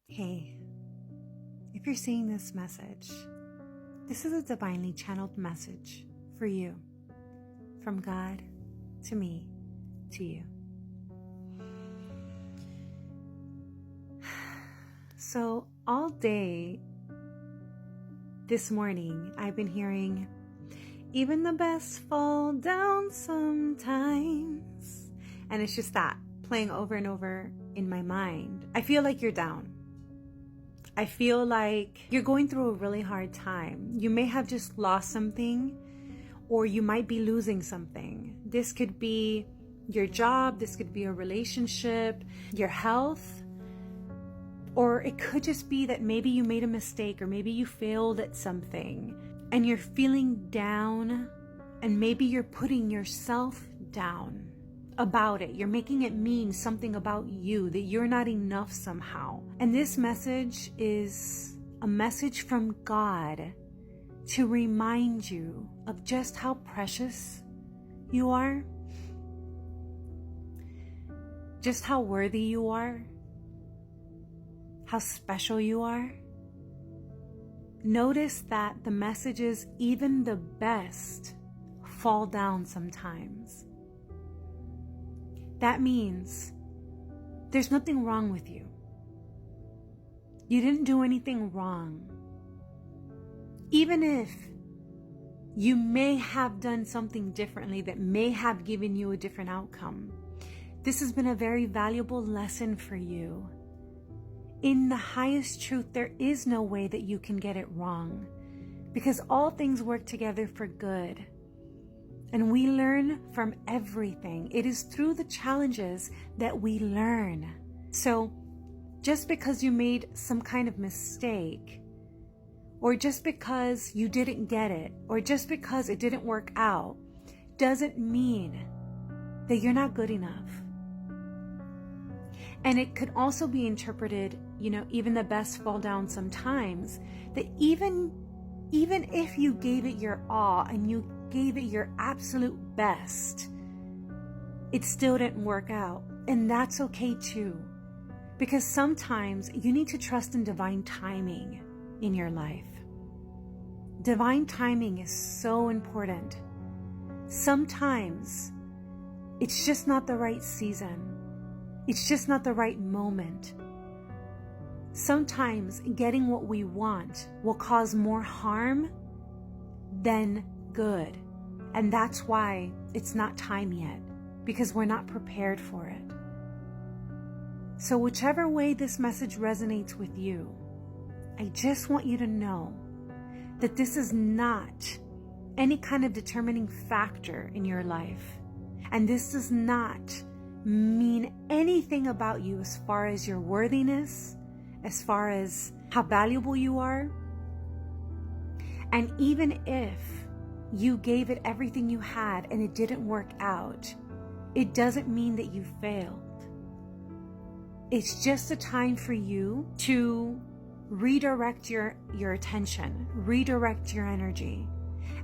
Hey, if you're seeing this message, this is a divinely channeled message for you, from God to me to you. So all day this morning, I've been hearing, even the best fall down sometimes. And it's just that playing over and over in my mind. I feel like you're down. I feel like you're going through a really hard time. You may have just lost something, or you might be losing something. This could be your job, this could be a relationship, your health, or it could just be that maybe you made a mistake, or maybe you failed at something and you're feeling down, and maybe you're putting yourself down about it. You're making it mean something about you, that you're not enough somehow. And this message is a message from God to remind you of just how precious you are, just how worthy you are, how special you are. Notice that the messages, even the best, fall down sometimes. That means there's nothing wrong with you. You didn't do anything wrong. Even if you may have done something differently that may have given you a different outcome, this has been a very valuable lesson for you. In the highest truth, there is no way that you can get it wrong, because all things work together for good. And we learn from everything. It is through the challenges that we learn. So just because you made some kind of mistake, or just because you didn't get it, or just because it didn't work out, doesn't mean that you're not good enough. And it could also be interpreted, even the best fall down sometimes, that even if you gave it your all and you gave it your absolute best, it still didn't work out. And that's okay too. Because sometimes you need to trust in divine timing in your life. Divine timing is so important. Sometimes it's just not the right season. It's just not the right moment. Sometimes getting what we want will cause more harm than good. And that's why it's not time yet, because we're not prepared for it. So whichever way this message resonates with you, I just want you to know that this is not any kind of determining factor in your life. And this does not mean anything about you as far as your worthiness, as far as how valuable you are. And even if you gave it everything you had and it didn't work out, it doesn't mean that you failed. It's just a time for you to redirect your attention, redirect your energy,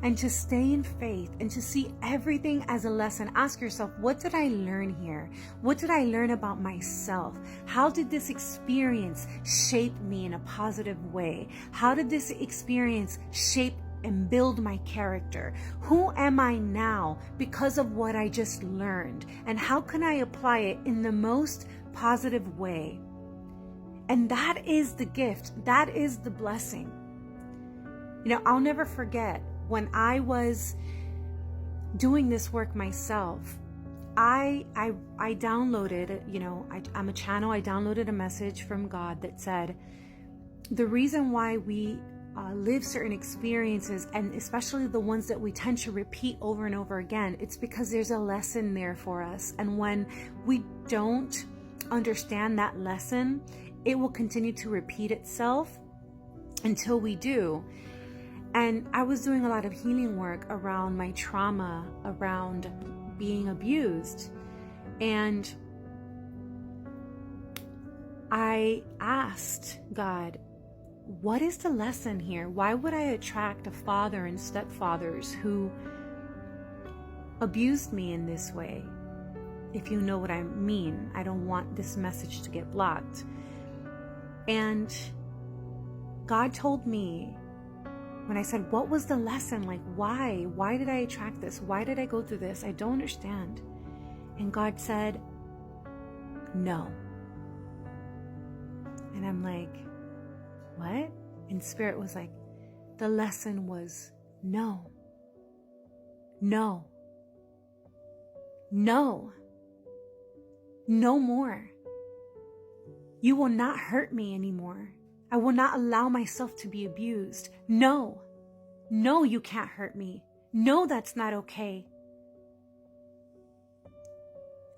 and to stay in faith and to see everything as a lesson. Ask yourself, what did I learn here? What did I learn about myself? How did this experience shape me in a positive way? How did this experience shape and build my character? Who am I now because of what I just learned? And how can I apply it in the most positive way? And that is the gift. That is the blessing. I'll never forget when I was doing this work myself, I downloaded, I'm a channel. I downloaded a message from God that said, the reason why we live certain experiences, and especially the ones that we tend to repeat over and over again, it's because there's a lesson there for us. And when we don't understand that lesson, it will continue to repeat itself until we do. And I was doing a lot of healing work around my trauma, around being abused. And I asked God, what is the lesson here? Why would I attract a father and stepfathers who abused me in this way? If you know what I mean, I don't want this message to get blocked. And God told me, when I said, what was the lesson? Like, why? Why did I attract this? Why did I go through this? I don't understand. And God said, no. And I'm like, what? And Spirit was like, the lesson was no. No. No. No more. You will not hurt me anymore. I will not allow myself to be abused. No. No, you can't hurt me. No, that's not okay.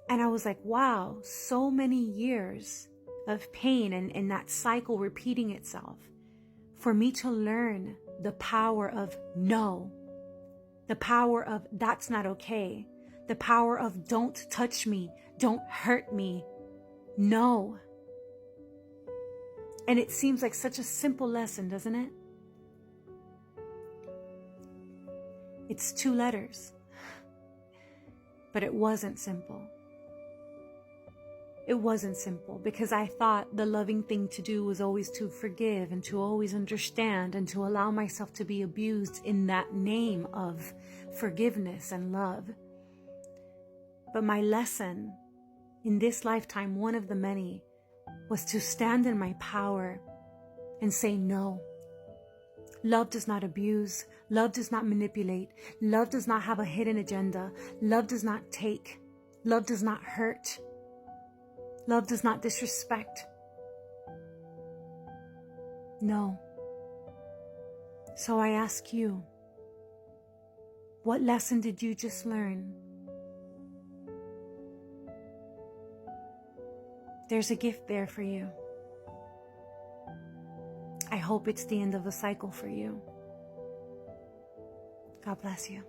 And I was like, wow, so many years of pain and that cycle repeating itself for me to learn the power of no, the power of that's not okay, the power of don't touch me, don't hurt me, no. And it seems like such a simple lesson, doesn't it? It's 2 letters, but it wasn't simple. It wasn't simple because I thought the loving thing to do was always to forgive and to always understand and to allow myself to be abused in that name of forgiveness and love. But my lesson in this lifetime, one of the many, was to stand in my power and say no. Love does not abuse. Love does not manipulate. Love does not have a hidden agenda. Love does not take. Love does not hurt. Love does not disrespect. No. So I ask you, what lesson did you just learn? There's a gift there for you. I hope it's the end of the cycle for you. God bless you.